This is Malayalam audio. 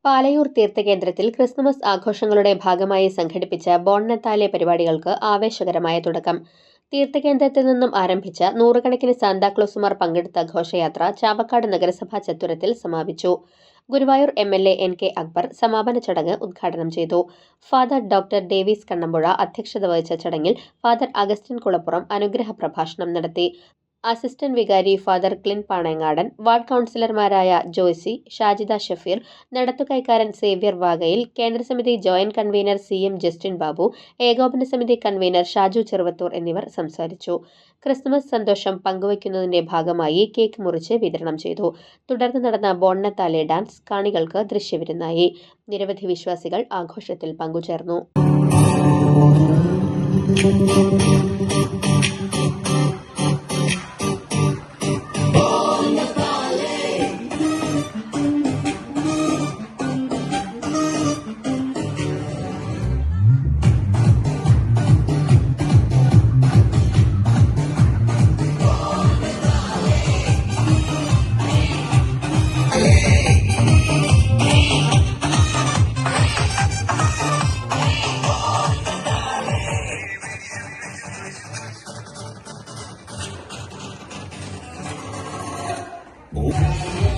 പാലയൂർ തീർത്ഥകേന്ദ്രത്തിൽ ക്രിസ്തുമസ് ആഘോഷങ്ങളുടെ ഭാഗമായി സംഘടിപ്പിച്ച ബോൺനത്താലെ പരിപാടികൾക്ക് ആവേശകരമായ തുടക്കം. തീർത്ഥകേന്ദ്രത്തിൽ നിന്നും ആരംഭിച്ച നൂറുകണക്കിന് സാന്താക്ലോസുമാർ പങ്കെടുത്ത ഘോഷയാത്ര ചാവക്കാട് നഗരസഭാ ചത്തുരത്തിൽ സമാപിച്ചു. ഗുരുവായൂർ MLA NK അക്ബർ സമാപന ചടങ്ങ് ഉദ്ഘാടനം ചെയ്തു. ഫാദർ ഡോക്ടർ ഡേവിസ് കണ്ണമ്പുഴ അധ്യക്ഷത വഹിച്ച ചടങ്ങിൽ ഫാദർ അഗസ്റ്റിൻ കുളപ്പുറം അനുഗ്രഹ പ്രഭാഷണം നടത്തി. അസിസ്റ്റന്റ് വികാരി ഫാദർ ക്ലിൻ പാണയങ്ങാടൻ, വാർഡ് കൗൺസിലർമാരായ ജോയ്സി, ഷാജിദ ഷഫീർ, നടത്തുകൈക്കാരൻ സേവ്യർ വാഗയിൽ, കേന്ദ്രസമിതി joint convener CM Justin Babu, ഏകോപന സമിതി കൺവീനർ ഷാജു ചെറുവത്തൂർ എന്നിവർ സംസാരിച്ചു. ക്രിസ്തുമസ് സന്തോഷം പങ്കുവയ്ക്കുന്നതിന്റെ ഭാഗമായി കേക്ക് മുറിച്ച് വിതരണം ചെയ്തു. തുടർന്ന് നടന്ന ബോൺനത്താലെ ഡാൻസ് കാണികൾക്ക് ദൃശ്യവിരുന്നായി. നിരവധി വിശ്വാസികൾ ആഘോഷത്തിൽ പങ്കുചേർന്നു. Oh.